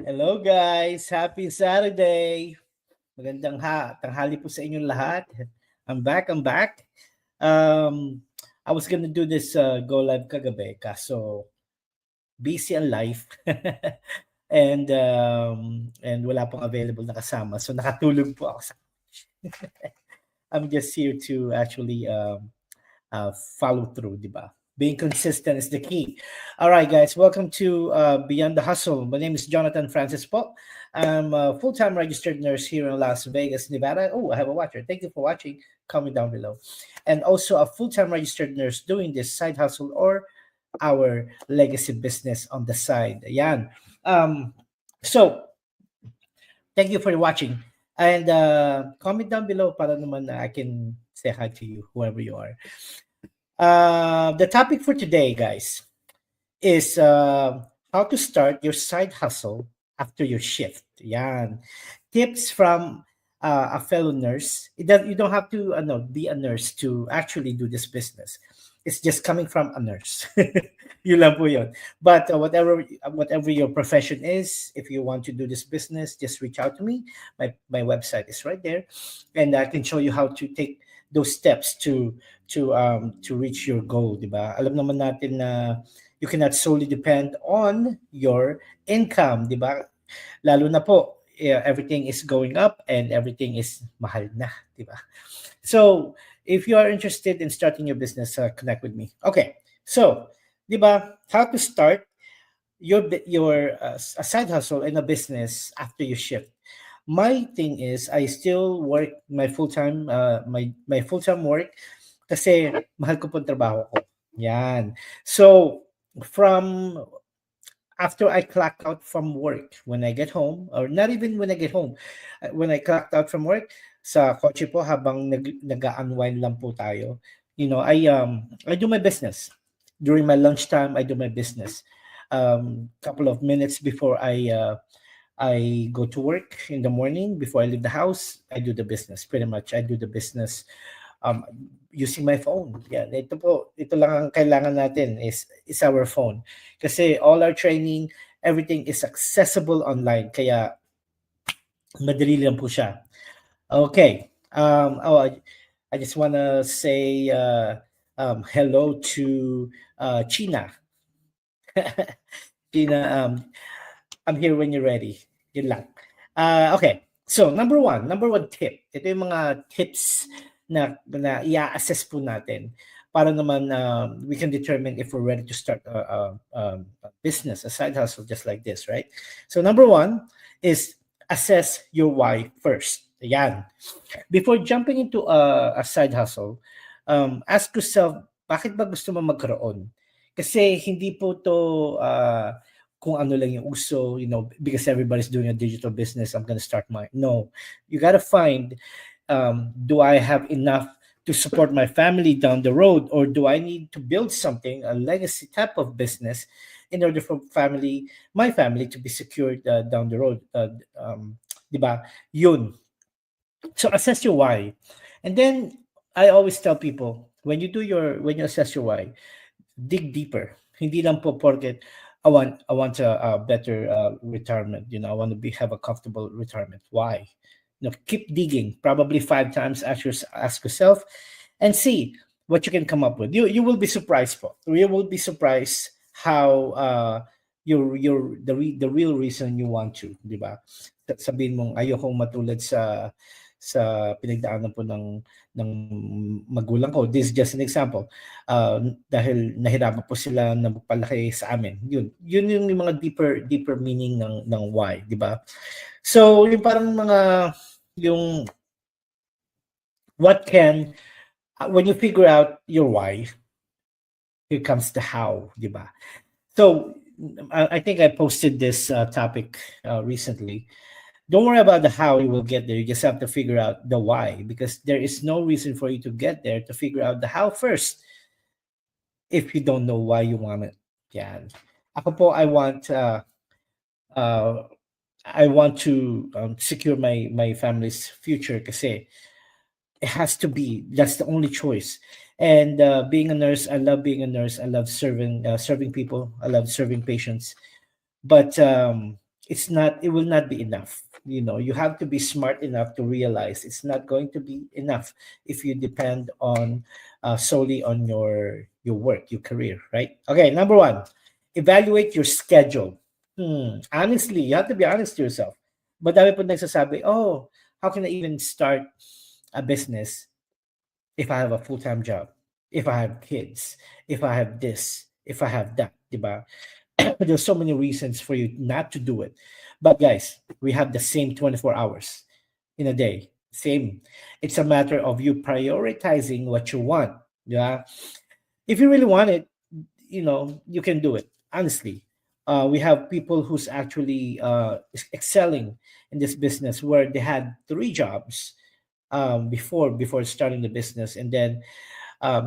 Hello guys, happy Saturday. Magandang tanghali po sa inyong lahat. I'm back. Um, I was gonna do this go live kagabi, kaso busy ang life. and wala pong available na kasama. So nakatulog po ako sa I'm just here to actually follow through, di ba? Being consistent is the key. All right, guys, welcome to Beyond the Hustle. My name is Jonathan Francis Po. I'm a full-time registered nurse here in Las Vegas, Nevada. Oh, I have a watcher. Thank you for watching. Comment down below. And also a full-time registered nurse doing this side hustle or our legacy business on the side. Ayan. So, thank you for watching. And comment down below para naman I can say hi to you, whoever you are. The topic for today, guys, is how to start your side hustle after your shift. Yan. Tips from a fellow nurse. You don't have to be a nurse to actually do this business. It's just coming from a nurse. Yun lang po yun. But whatever your profession is, if you want to do this business, just reach out to me. My website is right there, and I can show you how to take those steps to reach your goal, di ba? Alam naman natin na you cannot solely depend on your income, di ba? Lalo na po, everything is going up and everything is mahal na, di ba? So, if you are interested in starting your business, connect with me. Okay, so, di ba, how to start your a side hustle in a business after you shift. My thing is I still work my full-time my full-time work kasi mahal ko po ang trabaho ko. Yan. So from after I clock out from work, when I get home, or not even when I get home, when I clocked out from work, sa kotse po habang nag-unwind lang po tayo, I do my business. During my lunchtime, I do my business. Couple of minutes before I go to work in the morning, before I leave the house, I do the business. Pretty much, I do the business using my phone. Yeah, ito lang ang kailangan natin is our phone. Kasi all our training, everything is accessible online. Kaya madali lang po siya. Okay. I just want to say hello to China. China, I'm here when you're ready. Yun lang. Okay. So, number one tip. Ito yung mga tips na i-assess po natin para naman we can determine if we're ready to start a business, a side hustle just like this, right? So, number one is assess your why first. Ayan. Before jumping into a side hustle, ask yourself, bakit ba gusto mo magkaroon? Kasi hindi po to kung ano lang yung uso, because everybody's doing a digital business, I'm gonna start mine. No, you gotta find, do I have enough to support my family down the road, or do I need to build something, a legacy type of business, in order for my family to be secured down the road? Diba? Yun. So assess your why. And then I always tell people, when you assess your why, dig deeper. Hindi lang po porket I want a better retirement. I want to have a comfortable retirement. Why? Keep digging. Probably 5 times. Ask yourself, and see what you can come up with. You will be surprised po. You will be surprised how the real reason you want to, di ba? Sabihin mong ayokong matulad sa pinagdaanan po ng magulang ko. This is just an example. Dahil nahirapan po sila na magpalaki sa amin. Yun yung mga deeper meaning ng why, di ba? So, yung parang yung when you figure out your why, here comes the how, di ba? So, I think I posted this topic recently. Don't worry about the how you will get there. You just have to figure out the why, because there is no reason for you to get there to figure out the how first if you don't know why you want it. Yeah. Ako po, I want to secure my family's future kasi it has to be. That's the only choice. And being a nurse, I love being a nurse. I love serving people. I love serving patients. But it will not be enough. You have to be smart enough to realize it's not going to be enough if you depend on solely on your work, your career, right? Okay, number one, evaluate your schedule. Honestly, you have to be honest to yourself. Madami po nagsasabi, oh, how can I even start a business if I have a full-time job, if I have kids, if I have this, if I have that, diba? There's so many reasons for you not to do it. But guys, we have the same 24 hours in a day. Same. It's a matter of you prioritizing what you want. Yeah. If you really want it, you can do it. Honestly. We have people who's actually excelling in this business where they had three jobs before starting the business, and then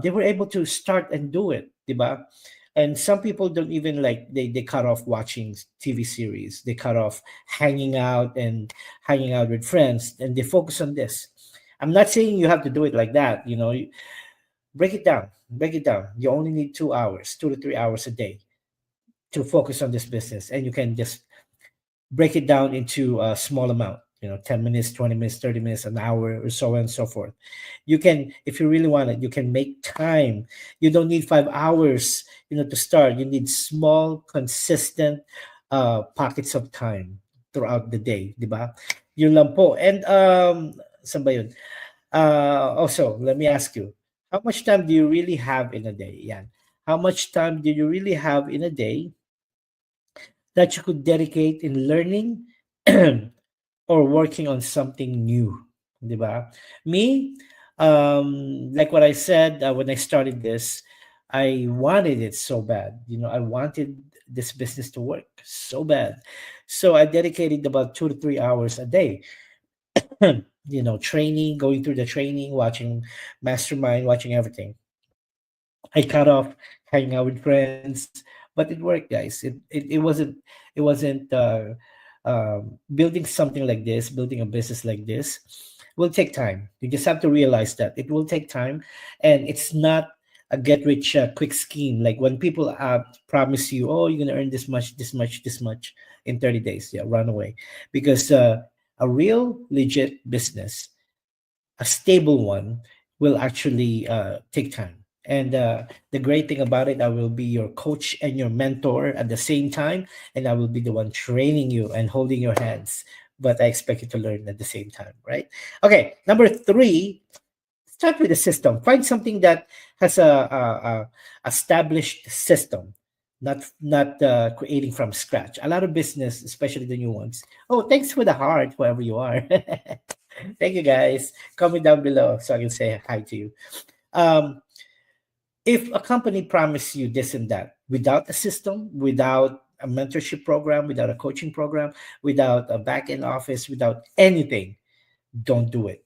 they were able to start and do it, diba? And some people don't even like they cut off watching TV series. They cut off hanging out with friends, and they focus on this. I'm not saying you have to do it like that. Break it down. Break it down. You only need 2 hours, 2 to 3 hours a day to focus on this business, and you can just break it down into a small amount, 10 minutes, 20 minutes, 30 minutes, an hour, or so on and so forth. You can, if you really want it, you can make time. You don't need 5 hours, to start. You need small, consistent pockets of time throughout the day, di ba? Yun lang po. And saan ba yun? Also, let me ask you, how much time do you really have in a day? Yan. How much time do you really have in a day that you could dedicate in learning or working on something new, di ba? Me, like what I said when I started this, I wanted it so bad. I wanted this business to work so bad. So I dedicated about 2 to 3 hours a day, training, going through the training, watching Mastermind, watching everything. I cut off hanging out with friends, but it worked, guys. It wasn't building something like this, building a business like this, will take time. You just have to realize that it will take time, and it's not a get rich quick scheme. Like when people promise you, oh, you're gonna earn this much, this much, this much in 30 days. Yeah, run away, because a real legit business, a stable one, will actually take time. And the great thing about it, I will be your coach and your mentor at the same time, and I will be the one training you and holding your hands. But I expect you to learn at the same time, right? Okay, number three, start with a system. Find something that has a established system, not creating from scratch. A lot of business, especially the new ones. Oh, thanks for the heart, whoever you are. Thank you, guys. Comment down below so I can say hi to you. Um, if a company promises you this and that without a system, without a mentorship program, without a coaching program, without a back end office, without anything, don't do it.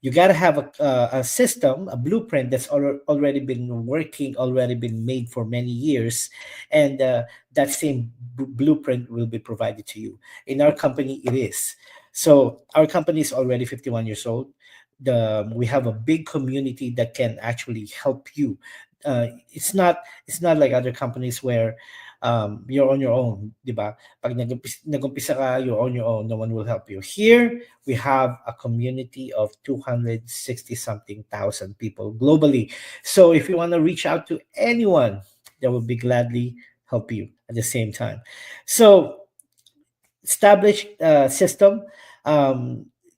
You got to have a system, a blueprint that's already been working, already been made for many years, and that same blueprint will be provided to you. In our company, it is. So our company is already 51 years old. We have a big community that can actually help you. It's not like other companies where you're on your own, di ba? Pag nag-umpisa ka, you're on your own, no one will help you. Here, we have a community of 260 something thousand people globally. So if you want to reach out to anyone, they will be gladly help you at the same time. So established system,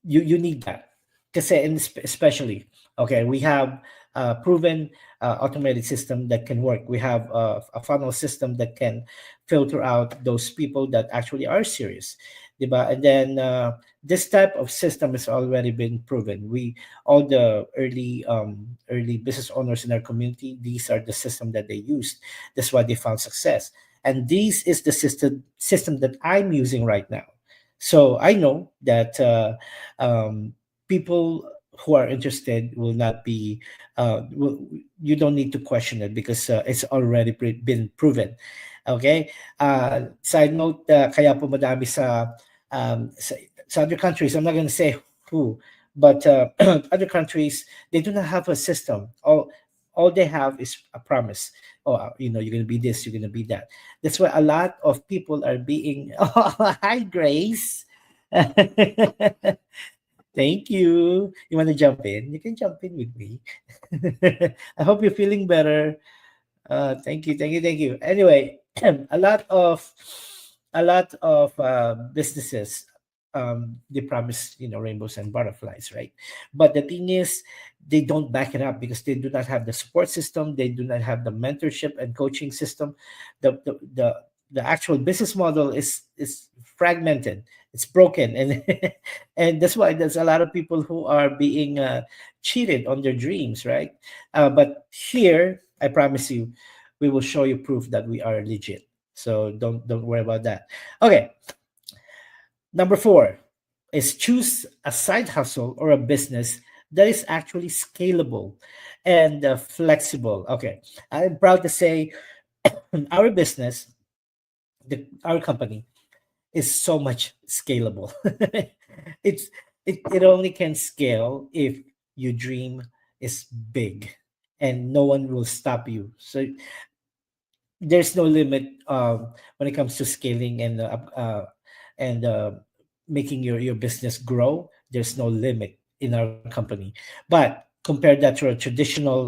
you need that. Kasi especially, okay, we have proven automated system that can work. We have a funnel system that can filter out those people that actually are serious, diba? And then this type of system has already been proven. All the early business owners in our community, these are the system that they used. That's why they found success. And this is the system that I'm using right now. So I know that people who are interested will not be you don't need to question it because it's already been proven. Okay, side note, kaya po madami sa other countries, I'm not going to say who, but other countries, they do not have a system. all they have is a promise. Oh, you're going to be this, you're going to be that. That's why a lot of people are being. Oh, hi, Grace. Thank you. You want to jump in? You can jump in with me. I hope you're feeling better. Thank you, thank you, thank you. Anyway, a lot of businesses, they promise, rainbows and butterflies, right? But the thing is, they don't back it up because they do not have the support system. They do not have the mentorship and coaching system. The actual business model is fragmented. It's broken, and and that's why there's a lot of people who are being cheated on their dreams, right? But here, I promise you, we will show you proof that we are legit. So don't worry about that. Okay, number 4 is choose a side hustle or a business that is actually scalable and flexible. Okay, I'm proud to say our business, our company, is so much scalable. it's it only can scale if your dream is big and no one will stop you. So there's no limit when it comes to scaling and making your business grow. There's no limit in our company. But compare that to a traditional,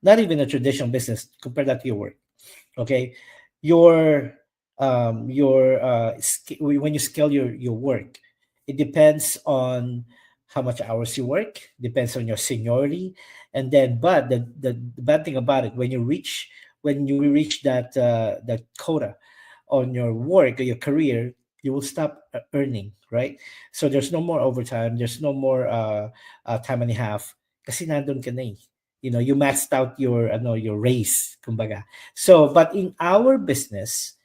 not even a traditional business. Compare that to your work. Okay, your when you scale your work, it depends on how much hours you work, depends on your seniority. And then, but the bad thing about it, when you reach that quota on your work or your career, you will stop earning, right? So there's no more overtime, there's no more time and a half kasi nandun ka na eh. You maxed out your race, kumbaga. So, but in our business,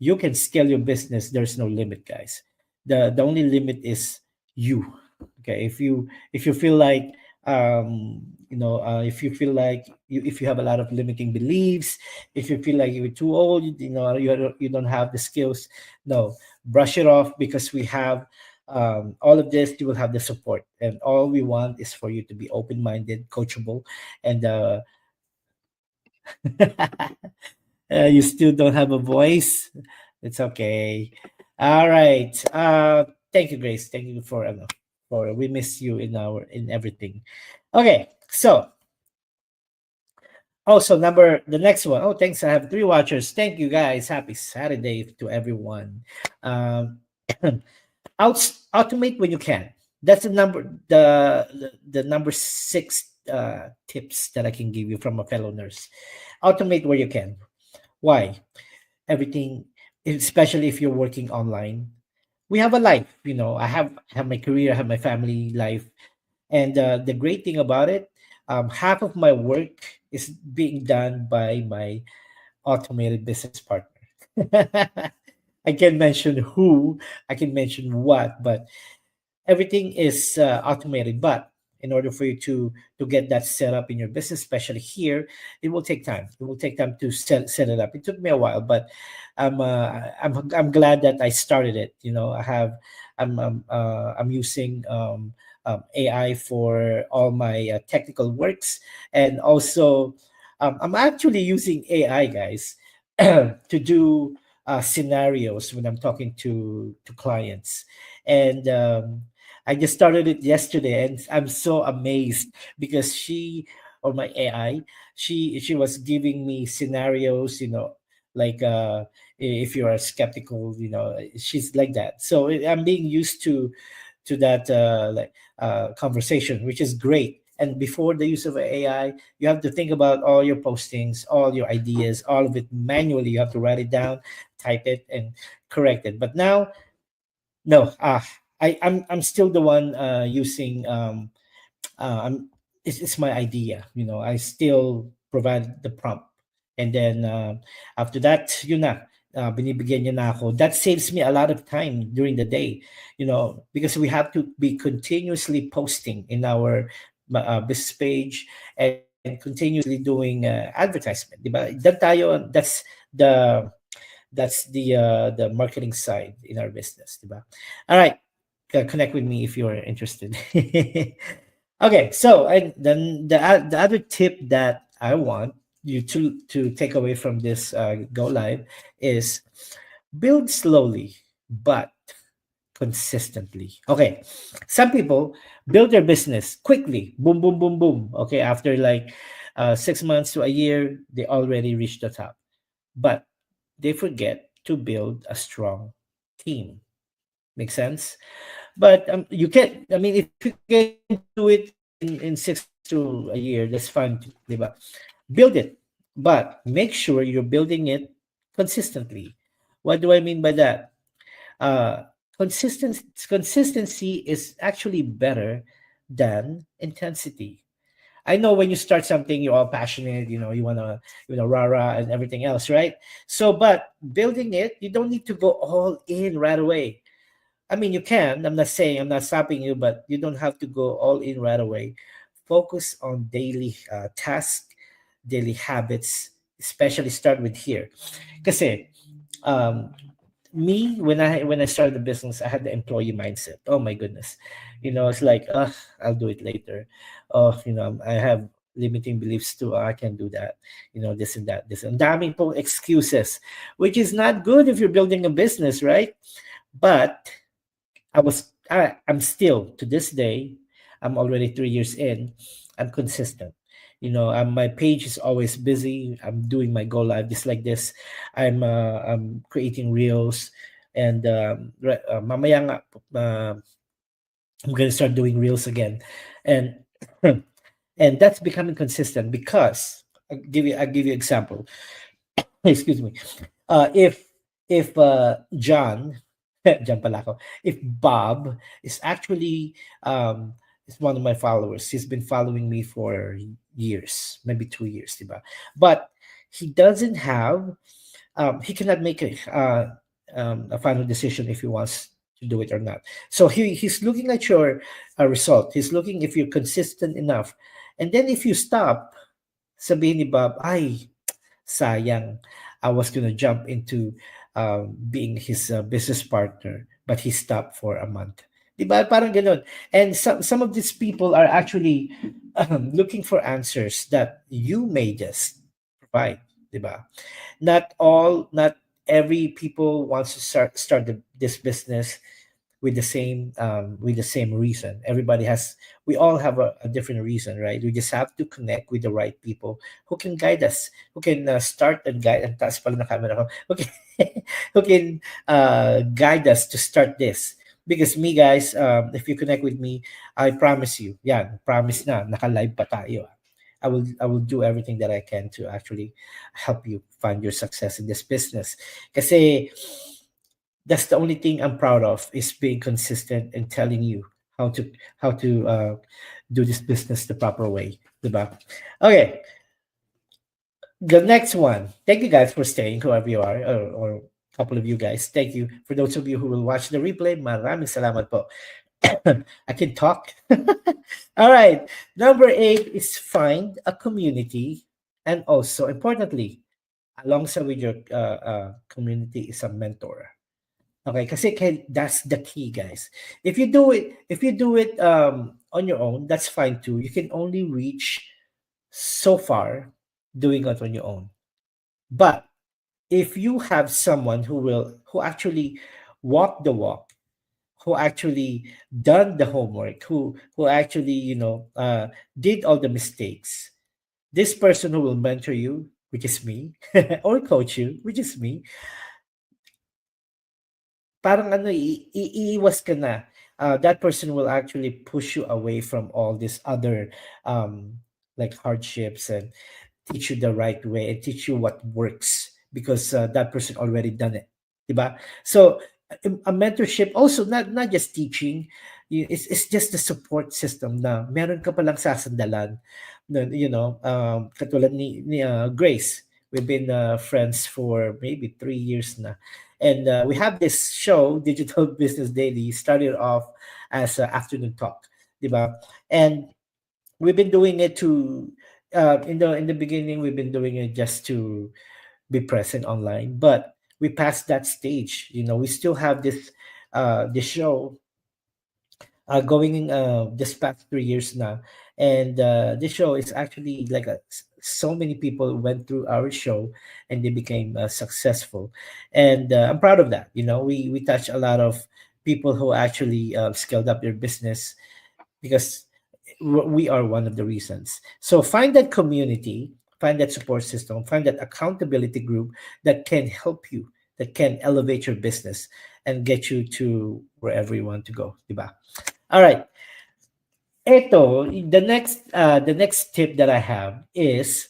you can scale your business. There's no limit, guys. The only limit is you. Okay, if you feel like if you feel like if you have a lot of limiting beliefs, if you feel like you're too old, you don't have the skills, no, brush it off, because we have all of this. You will have the support, and all we want is for you to be open-minded, coachable, and you still don't have a voice. It's okay. All right. Thank you, Grace. Thank you for we miss you in everything. Okay. So also the next one. Oh, thanks. I have 3 watchers. Thank you, guys. Happy Saturday to everyone. Um, automate when you can. That's the number 6 tips that I can give you from a fellow nurse. Automate where you can. Why? Everything, especially if you're working online, we have a life. I have my career, I have my family life. And the great thing about it, half of my work is being done by my automated business partner. I can mention who, I can mention what, but everything is automated. But in order for you to get that set up in your business, especially here, it will take time. It will take time to set it up. It took me a while, but I'm glad that I started it. I'm using AI for all my technical works. And also I'm actually using AI, guys, to do scenarios when I'm talking to clients. And I just started it yesterday, and I'm so amazed because or my AI, she was giving me scenarios, like if you are skeptical, she's like that. So I'm being used to that conversation, which is great. And before the use of AI, you have to think about all your postings, all your ideas, all of it manually. You have to write it down, type it, and correct it. But now, no, I'm still the one using it's my idea. I still provide the prompt, and then after that, binibigyan niya na ako. That saves me a lot of time during the day, because we have to be continuously posting in our business page and continuously doing advertisement, diba? That's the marketing side in our business, diba? All right, connect with me if you're interested. Okay, so and then the other tip that I want you to take away from this go live is build slowly but consistently. Okay, some people build their business quickly, boom, boom, boom, boom. Okay, after like 6 months to a year, they already reached the top, but they forget to build a strong team. Make sense? But you can. I mean, if you can do it in 6 months to a year, that's fine, too, diba? Build it, but make sure you're building it consistently. What do I mean by that? Uh, consistency is actually better than intensity. I know when you start something, you're all passionate, you wanna, rah rah and everything else, right? So, but building it, you don't need to go all in right away. I mean, you can. I'm not saying, I'm not stopping you, but you don't have to go all in right away. Focus on daily tasks, daily habits, especially start with here. Kasi, um, me, when I started the business, I had the employee mindset. Oh my goodness. It's like, I'll do it later. Oh, I have limiting beliefs too. I can do that. This and that, this and daming po excuses, which is not good if you're building a business, right? But I'm still to this day, I'm already 3 years in, I'm consistent. My page is always busy. I'm doing my go live just like this. I'm creating reels, and mamaya nga, I'm gonna start doing reels again, and and that's becoming consistent because I'll give you example. Excuse me. If John, John pala ako, if Bob is actually is one of my followers, he's been following me for years, maybe 2 years, diba? But he doesn't have, he cannot make a final decision if he wants to do it or not. So he's looking at your result. He's looking if you're consistent enough, and then if you stop, sabihin ni Bob, ay, sayang. I was gonna jump into being his business partner, but he stopped for a month. Diba? Parang ganun. And some of these people are actually looking for answers that you may just provide. Diba? Not every people wants to start this business with the same reason. We all have a different reason, right? We just have to connect with the right people who can guide us, who can start and guide. Ang taas pala ng camera ko. Okay, who can guide us to start this. Because me, guys, if you connect with me, I promise you, yeah, promise na, naka-live pa tayo. I will do everything that I can to actually help you find your success in this business. Kasi that's the only thing I'm proud of is being consistent and telling you how to do this business the proper way. Diba? Okay, the next one. Thank you guys for staying, whoever you are, or a couple of you guys. Thank you. For those of you who will watch the replay, maraming salamat po. I can talk. All right. Number 8 is find a community, and also importantly, alongside with your community is a mentor. Okay, kasi that's the key, guys. If you do it on your own, that's fine too. You can only reach so far doing it on your own. But if you have someone who actually walk the walk, who actually done the homework, who actually did all the mistakes, this person who will mentor you, which is me, or coach you, which is me, parang ano, iiwas ka na. That person will actually push you away from all these other like hardships, and teach you the right way and teach you what works because that person already done it, diba? So a mentorship also not just teaching, it's just the support system na meron ka palang sasandalan na, katulad ni Grace. We've been friends for maybe 3 years na. And we have this show, Digital Business Daily, started off as afternoon talk, diba? And we've been doing it to in the beginning, we've been doing it just to be present online, but we passed that stage. We still have this show going this past 3 years now, and this show is actually like so many people went through our show and they became successful, and I'm proud of that. We touch a lot of people who actually scaled up their business because we are one of the reasons. So find that community, find that support system, find that accountability group that can help you, that can elevate your business and get you to wherever you want to go, diba? All right. Eto, the next tip that I have is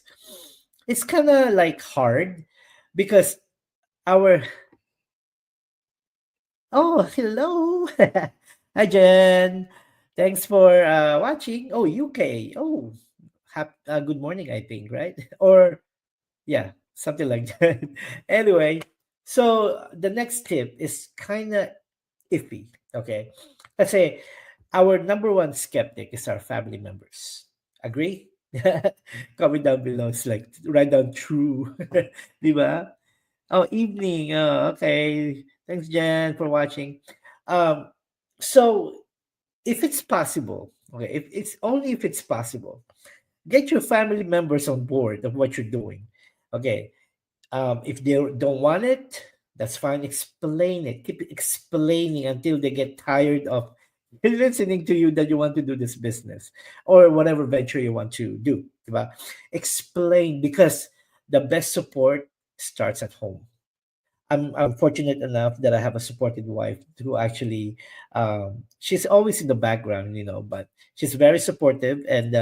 it's kind of like hard because our oh, hello. Hi Jen. Thanks for watching. Oh, UK. Oh, good morning, I think, right? Or yeah, something like that. Anyway, so the next tip is kind of iffy. Okay. Let's say our number one skeptic is our family members. Agree? Comment down below. It's like write down true. Diba? Oh, evening. Oh, okay. Thanks, Jen, for watching. Um, so if it's possible, okay, if it's only if it's possible, get your family members on board of what you're doing. Okay, if they don't want it, that's fine. Explain it. Keep explaining until they get tired of listening to you that you want to do this business or whatever venture you want to do. Diba? Explain because the best support starts at home. I'm fortunate enough that I have a supportive wife who actually she's always in the background, but she's very supportive and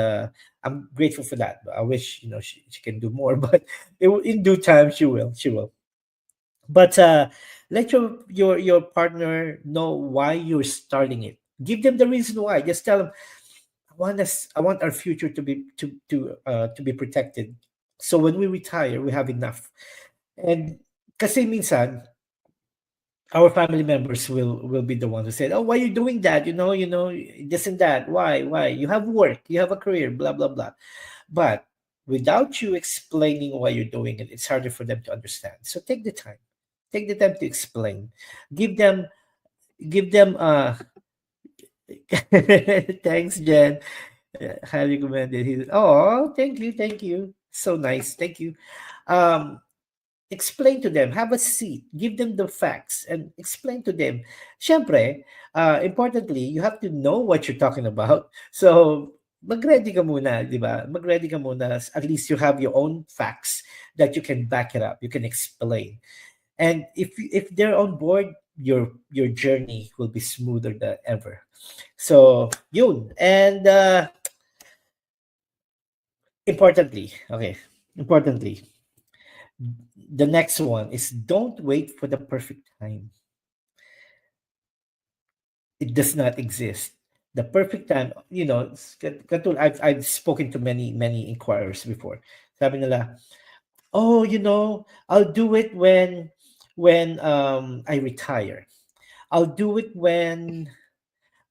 I'm grateful for that. I wish she can do more, but in due time she will. But let your partner know why you're starting it. Give them the reason why. Just tell them I want our future to be protected. So when we retire, we have enough. And kasi minsan our family members will be the one who said, "Oh, why are you doing that? This and that. Why? You have work, you have a career, blah blah blah." But without you explaining why you're doing it, it's harder for them to understand. So take the time to explain. Give them, give them. Thanks, Jen. Highly recommended. Oh, thank you. So nice, thank you. Um, Explain to them, have a seat, give them the facts, and explain to them. Siyempre, importantly, you have to know what you're talking about. So, mag-ready ka muna, di ba? Mag-ready ka muna. At least you have your own facts that you can back it up. You can explain. And if they're on board, your journey will be smoother than ever. So, yun. And importantly, the next one is don't wait for the perfect time. It does not exist. The perfect time, I've spoken to many inquirers before. Sabi nila, oh, I'll do it when I retire. I'll do it when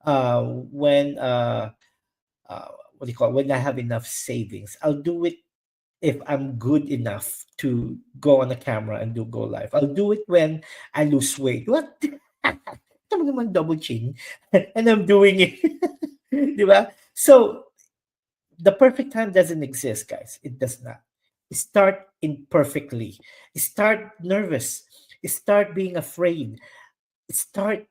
what do you call it? When I have enough savings. I'll do it if I'm good enough to go on a camera and do go live. I'll do it when I lose weight. What? Tama naman double chin. And I'm doing it. Di ba? So, the perfect time doesn't exist, guys. It does not. Start imperfectly. Start nervous. Start being afraid. Start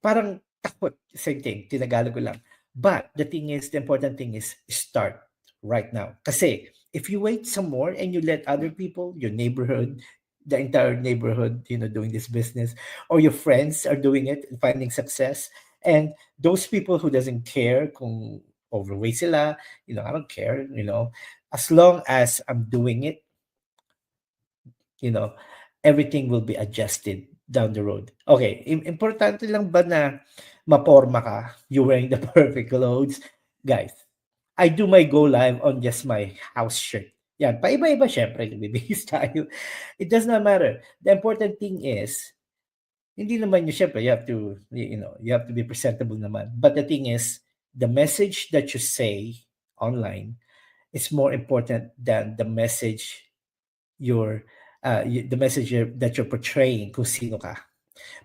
parang takot. Same thing. Tinagalog ko lang. But the important thing is start right now. Kasi if you wait some more and you let other people, your neighborhood, the entire neighborhood, doing this business, or your friends are doing it and finding success, and those people who doesn't care kung overweight sila, I don't care, as long as I'm doing it, you know, everything will be adjusted down the road. Okay, importante lang ba na maporma ka, you wearing the perfect clothes? Guys, I do my go live on just my house shirt. Yan, paiba-iba syempre, nagbibihis tayo. It does not matter. The important thing is, hindi naman you syempre, you have to be presentable naman. But the thing is, the message that you say online is more important than the message that you're portraying kung sino ka.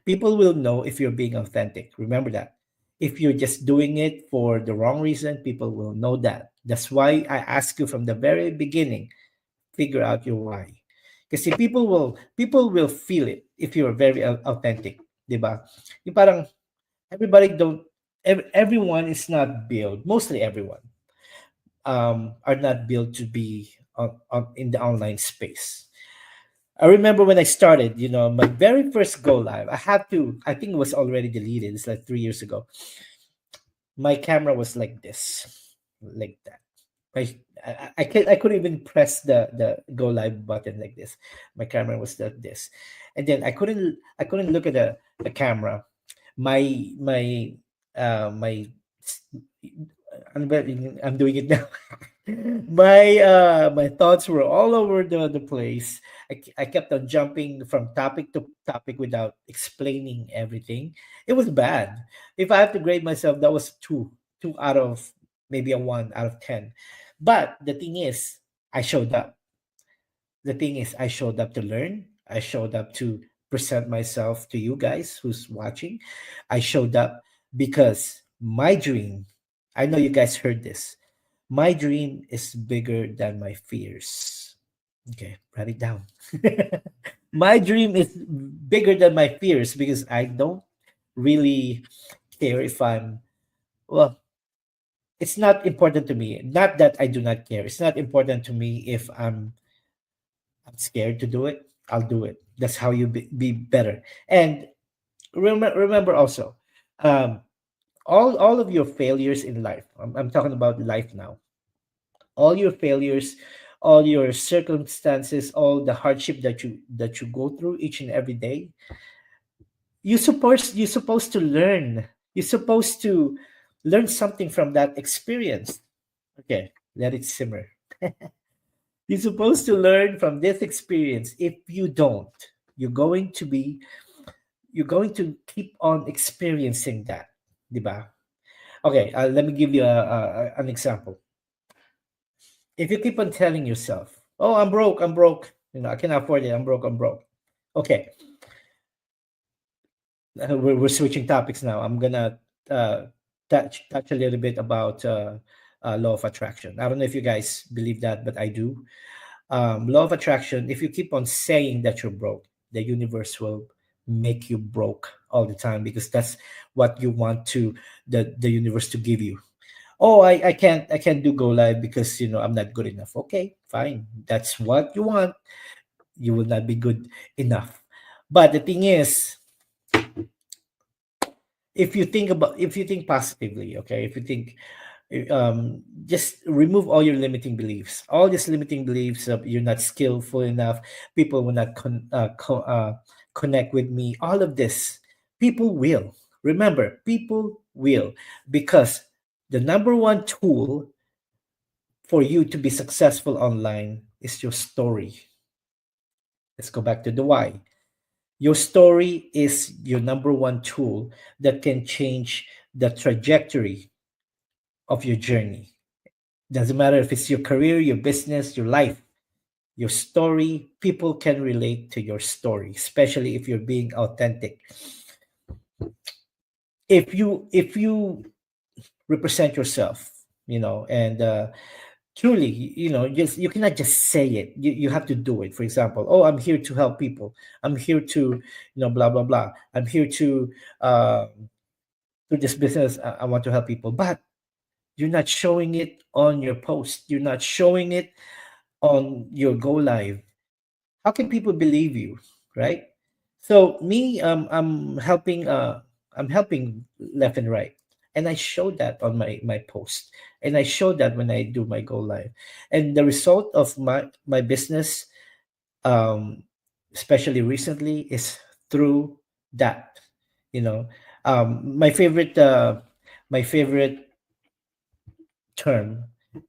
People will know if you're being authentic. Remember that. If you're just doing it for the wrong reason, people will know that. That's why I ask you from the very beginning, figure out your why. Because people will feel it if you're very authentic, di ba? Yung parang everybody don't everyone is not built, mostly everyone are not built to be in the online space. I remember when I started, my very first go live, I think it was already deleted. It's like 3 years ago. My camera was like this, like that. I couldn't even press the go live button like this. My camera was like this, and then I couldn't look at the camera. My I'm doing it now. My thoughts were all over the place. I kept on jumping from topic to topic without explaining everything. It was bad. If I have to grade myself, that was two out of maybe a 1 out of 10. But the thing is, I showed up. The thing is, I showed up to learn. I showed up to present myself to you guys who's watching. I showed up because my dream, I know you guys heard this. My dream is bigger than my fears. Okay, write it down. My dream is bigger than my fears because I don't really care if well, it's not important to me. Not that I do not care. It's not important to me if I'm scared to do it. I'll do it. That's how you be better. And remember also, um, all of your failures in life. I'm talking about life now. All your failures, all your circumstances, all the hardship that you go through each and every day. You're supposed to learn. You're supposed to learn something from that experience. Okay, let it simmer. You're supposed to learn from this experience. If you don't, you're going to be you're going to keep on experiencing that, diba? Okay, let me give you an example. If you keep on telling yourself, "Oh, I'm broke. I cannot afford it. I'm broke." Okay, we're switching topics now. I'm gonna uh, touch a little bit about law of attraction. I don't know if you guys believe that, but I do. Law of attraction, if you keep on saying that you're broke, the universe will make you broke all the time because that's what you want to the universe to give you. Oh, I can't do go live because I'm not good enough. Okay, fine. That's what you want. You will not be good enough. But the thing is, if you think positively, okay, if you think just remove all your limiting beliefs, all these limiting beliefs of you're not skillful enough, people will not connect with me, all of this, people will, remember, people will, because the number one tool for you to be successful online is your story. Let's go back to the why. Your story is your number one tool that can change the trajectory of your journey. Doesn't matter if it's your career, your business, your life, your story, people can relate to your story, especially if you're being authentic. If you represent yourself, and truly, just you cannot just say it. You have to do it. For example, oh, I'm here to help people. I'm here to, blah blah blah. I'm here to do this business. I want to help people, but you're not showing it on your post. You're not showing it on your go live. How can people believe you, right? So me, I'm helping left and right, and I show that on my post, and I show that when I do my go live, and the result of my business, um especially recently, is through that. you know my favorite term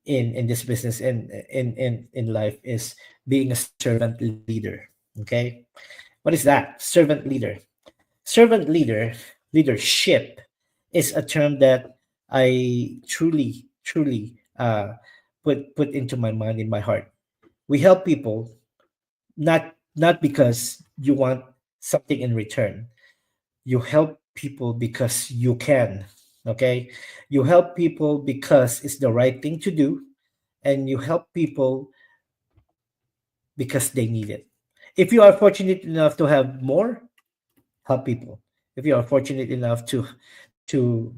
in this business and in life is being a servant leader. Okay, what is that? Servant leader. Servant leadership is a term that I truly put into my mind, in my heart. We help people, not because you want something in return. You help people because you can. Okay, you help people because it's the right thing to do, and you help people because they need it. If you are fortunate enough to have more, help people. If you are fortunate enough to to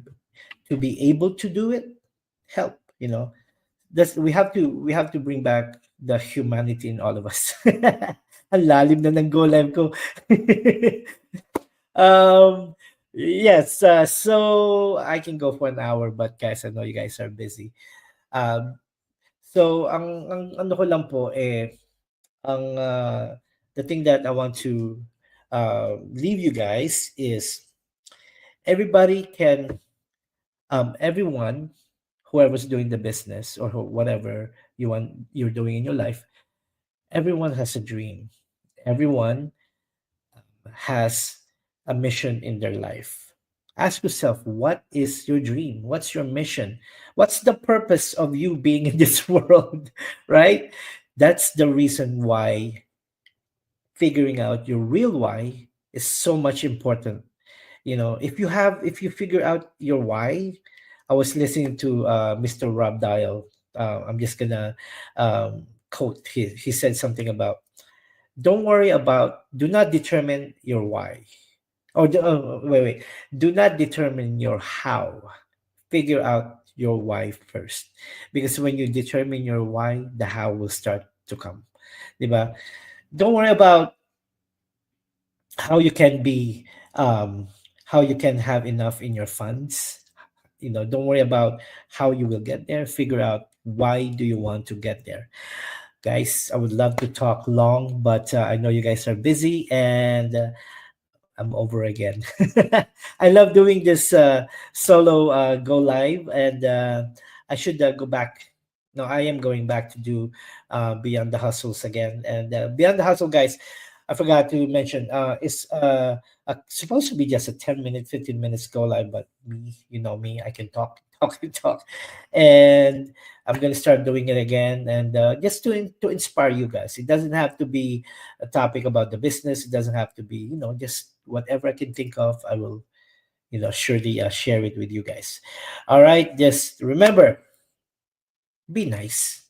be able to do it, help. That's we have to bring back the humanity in all of us. Ang lalim na ng go live ko. um yes, so I can go for an hour, but guys, I know you guys are busy. Um so ang ano ko lang po ang the thing that I want to leave you guys is everybody can everyone, whoever's doing the business or whatever you're doing in your life, everyone has a dream. Everyone has a mission in their life. Ask yourself, what is your dream? What's your mission? What's the purpose of you being in this world? Right? That's the reason why figuring out your real why is so much important. If you figure out your why. I was listening to Mr. Rob Dial. I'm just gonna quote. He said something about, don't worry about, do not determine your why. Wait. Do not determine your how. Figure out your why first. Because when you determine your why, the how will start to come. Diba? Don't worry about how you can be, how you can have enough in your funds. Don't worry about how you will get there. Figure out why do you want to get there. Guys, I would love to talk long, but I know you guys are busy, and I'm over again. I love doing this solo go live, and I should go back. No, I am going back to do Beyond the Hustles again. And Beyond the Hustle, guys, I forgot to mention, it's supposed to be just a 10-minute, 15 minutes go live, but me, you know me, I can talk, talk, and talk. And I'm going to start doing it again, and just to inspire you guys. It doesn't have to be a topic about the business. It doesn't have to be, just whatever I can think of, I will, surely share it with you guys. All right. Just remember, be nice.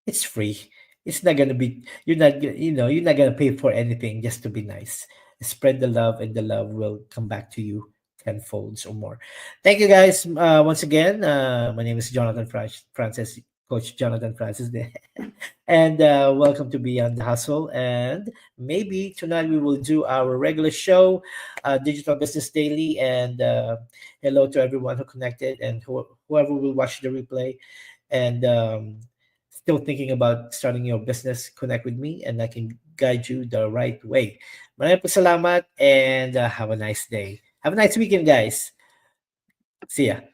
It's free. It's not gonna be. You're not gonna pay for anything just to be nice. Spread the love, and the love will come back to you tenfolds or more. Thank you, guys. Once again, my name is Jonathan Francis, Coach Jonathan Francis, there, and welcome to Beyond the Hustle. And maybe tonight we will do our regular show, Digital Business Daily. And hello to everyone who connected, and whoever will watch the replay, and still thinking about starting your business, connect with me, and I can guide you the right way. Maraming po salamat, and have a nice day. Have a nice weekend, guys. See ya.